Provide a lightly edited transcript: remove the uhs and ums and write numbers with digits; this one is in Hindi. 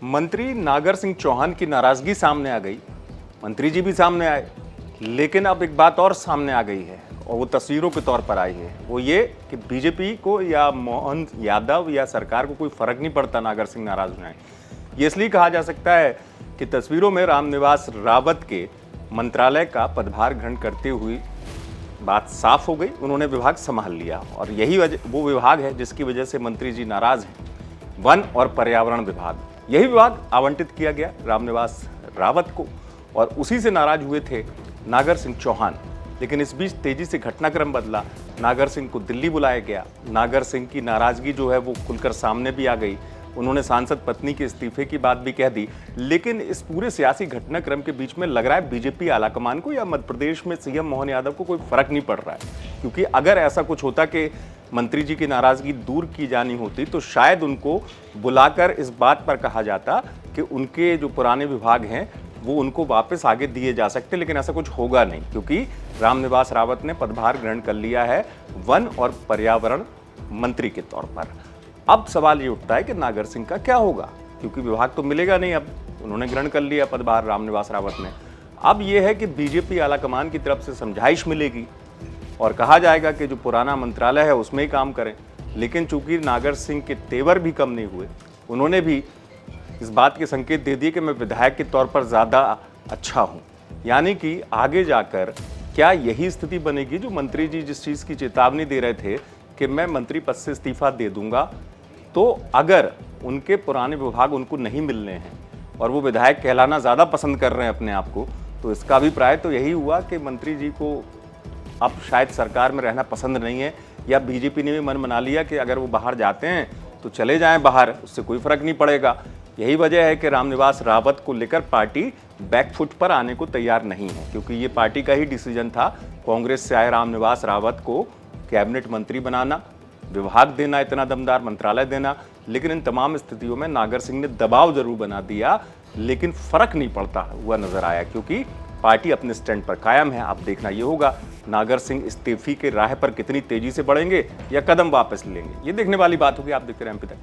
मंत्री नागर सिंह चौहान की नाराजगी सामने आ गई। मंत्री जी भी सामने आए, लेकिन अब एक बात और सामने आ गई है और वो तस्वीरों के तौर पर आई है। वो ये कि बीजेपी को या मोहन यादव या सरकार को कोई फर्क नहीं पड़ता नागर सिंह नाराज हो जाए। ये इसलिए कहा जा सकता है कि तस्वीरों में रामनिवास रावत के मंत्रालय का पदभार ग्रहण करते हुए बात साफ हो गई। उन्होंने विभाग संभाल लिया और यही वो विभाग है जिसकी वजह से मंत्री जी नाराज हैं। वन और पर्यावरण विभाग, यही विभाग आवंटित किया गया रामनिवास रावत को और उसी से नाराज हुए थे नागर सिंह चौहान। लेकिन इस बीच तेजी से घटनाक्रम बदला, नागर सिंह को दिल्ली बुलाया गया। नागर सिंह की नाराजगी जो है वो खुलकर सामने भी आ गई। उन्होंने सांसद पत्नी के इस्तीफे की बात भी कह दी। लेकिन इस पूरे सियासी घटनाक्रम के बीच में लग रहा है बीजेपी आलाकमान को या मध्य प्रदेश में सीएम मोहन यादव को कोई फर्क नहीं पड़ रहा है। क्योंकि अगर ऐसा कुछ होता कि मंत्री जी की नाराजगी दूर की जानी होती तो शायद उनको बुलाकर इस बात पर कहा जाता कि उनके जो पुराने विभाग हैं वो उनको वापस आगे दिए जा सकते। लेकिन ऐसा कुछ होगा नहीं, क्योंकि रामनिवास रावत ने पदभार ग्रहण कर लिया है वन और पर्यावरण मंत्री के तौर पर। अब सवाल ये उठता है कि नागर सिंह का क्या होगा, क्योंकि विभाग तो मिलेगा नहीं। अब उन्होंने ग्रहण कर लिया पदभार रामनिवास रावत ने। अब यह है कि बीजेपी आलाकमान की तरफ से समझाइश मिलेगी और कहा जाएगा कि जो पुराना मंत्रालय है उसमें ही काम करें। लेकिन चूंकि नागर सिंह के तेवर भी कम नहीं हुए, उन्होंने भी इस बात के संकेत दे दिए कि मैं विधायक के तौर पर ज़्यादा अच्छा हूं। यानी कि आगे जाकर क्या यही स्थिति बनेगी जो मंत्री जी जिस चीज़ की चेतावनी दे रहे थे कि मैं मंत्री पद से इस्तीफा दे दूंगा, तो अगर उनके पुराने विभाग उनको नहीं मिलने हैं और वो विधायक कहलाना ज़्यादा पसंद कर रहे हैं अपने आप को, तो इसका अभिप्राय तो यही हुआ कि मंत्री जी को अब शायद सरकार में रहना पसंद नहीं है, या बीजेपी ने भी मन बना लिया कि अगर वो बाहर जाते हैं तो चले जाएं बाहर, उससे कोई फर्क नहीं पड़ेगा। यही वजह है कि रामनिवास रावत को लेकर पार्टी बैकफुट पर आने को तैयार नहीं है, क्योंकि ये पार्टी का ही डिसीजन था कांग्रेस से आए रामनिवास रावत को कैबिनेट मंत्री बनाना, विभाग देना, इतना दमदार मंत्रालय देना। लेकिन इन तमाम स्थितियों में नागर सिंह ने दबाव जरूर बना दिया, लेकिन फर्क नहीं पड़ता हुआ नजर आया, क्योंकि पार्टी अपने स्टैंड पर कायम है। अब देखना ये होगा नागर सिंह इस्तीफे के राह पर कितनी तेजी से बढ़ेंगे या कदम वापस लेंगे, ये देखने वाली बात होगी। आप देखते रहें एमपी तक।